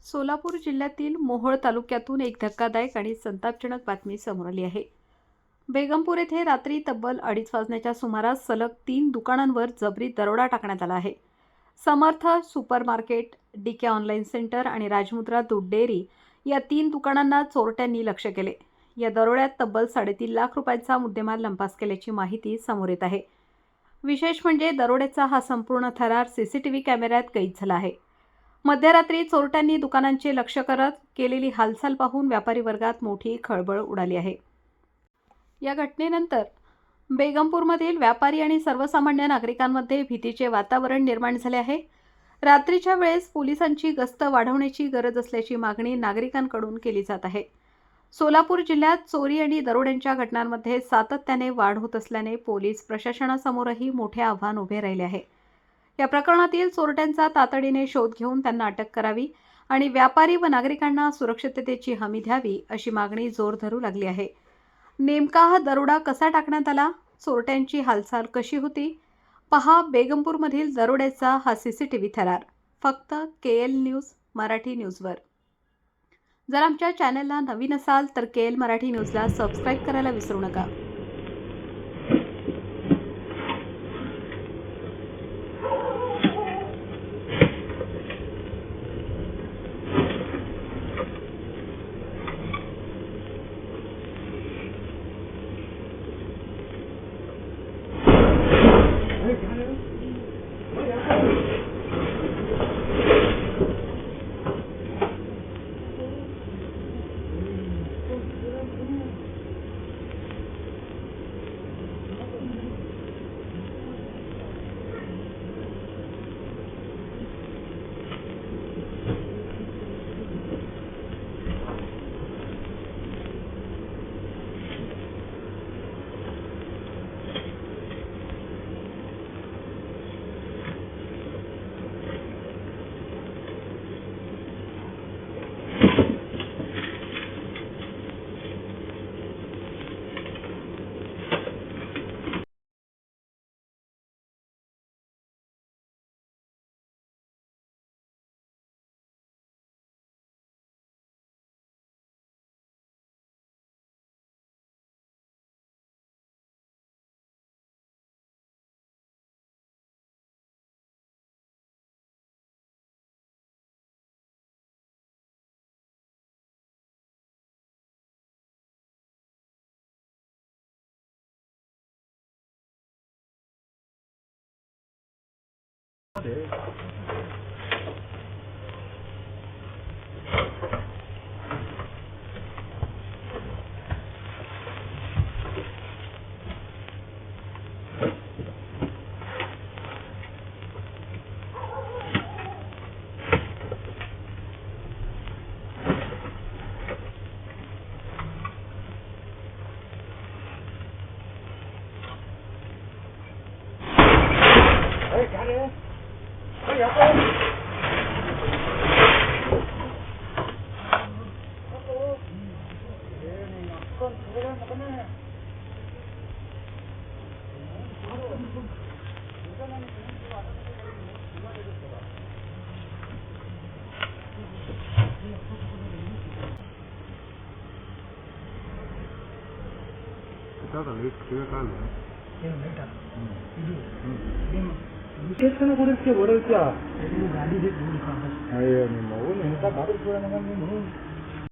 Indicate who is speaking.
Speaker 1: सोलापूर जिल्ह्यातील मोहोळ तालुक्यातून एक धक्कादायक आणि संतापजनक बातमी समोर आली आहे। बेगमपूर येथे रात्री तब्बल 2:30 वाजण्याच्या सुमारास सलग 3 दुकानांवर जबरी दरोडा टाकण्यात आला आहे। समर्थ सुपरमार्केट, डीके ऑनलाईन सेंटर आणि राजमुद्रा दूध डेअरी या 3 दुकानांना चोरट्यांनी लक्ष्य केले। या दरोड्यात तब्बल 3.5 लाख रुपयांचा मुद्देमाल लंपास केल्याची माहिती समोर येत आहे। विशेष म्हणजे दरोड्याचा हा संपूर्ण थरार सीसीटीव्ही कॅमेऱ्यात कैद झाला आहे। मध्यरात्री चोरट्यांनी दुकानांचे लक्ष्य करत केलेली हालचाल पाहून व्यापारी वर्गात मोठी खळबळ उडाली आहे। या घटनेनंतर बेगमपूरमधील व्यापारी आणि सर्वसामान्य नागरिकांमध्ये भीतीचे वातावरण निर्माण झाले आहे। रात्रीच्या वेळेस पोलिसांची गस्त वाढवण्याची गरज असल्याची मागणी नागरिकांकडून केली जात आहे। सोलापूर जिल्ह्यात चोरी आणि दरोड्यांच्या घटनांमध्ये सातत्याने वाढ होत असल्याने पोलीस प्रशासनासमोरही मोठे आव्हान उभे राहिले आहे। या प्रकरणातील चोरट्यांचा तातडीने शोध घेऊन त्यांना अटक करावी आणि व्यापारी व नागरिकांना सुरक्षिततेची हमी द्यावी अशी मागणी जोर धरू लागली आहे। नेमका हा दरोडा कसा टाकण्यात आला, चोरट्यांची हालचाल कशी होती, पहा बेगमपूरमधील दरोड्याचा हा सीसीटीव्ही थरार फक्त KL न्यूज मराठी न्यूजवर। जर आमच्या चॅनलला नवीन असाल तर KL मराठी न्यूजला सबस्क्राईब करायला विसरू नका।
Speaker 2: ವಿಶೇಷಣ ಕೊಡಿಸ್ಕೆ ಬರೋಕ್ಯಾ ಗಾಡಿ ಬೇಕು ಅಯ್ಯೋ ನಿಮ್ಮ ಅವ್ನು ಎಂತ ಗಾಡಿ ಕೂಡ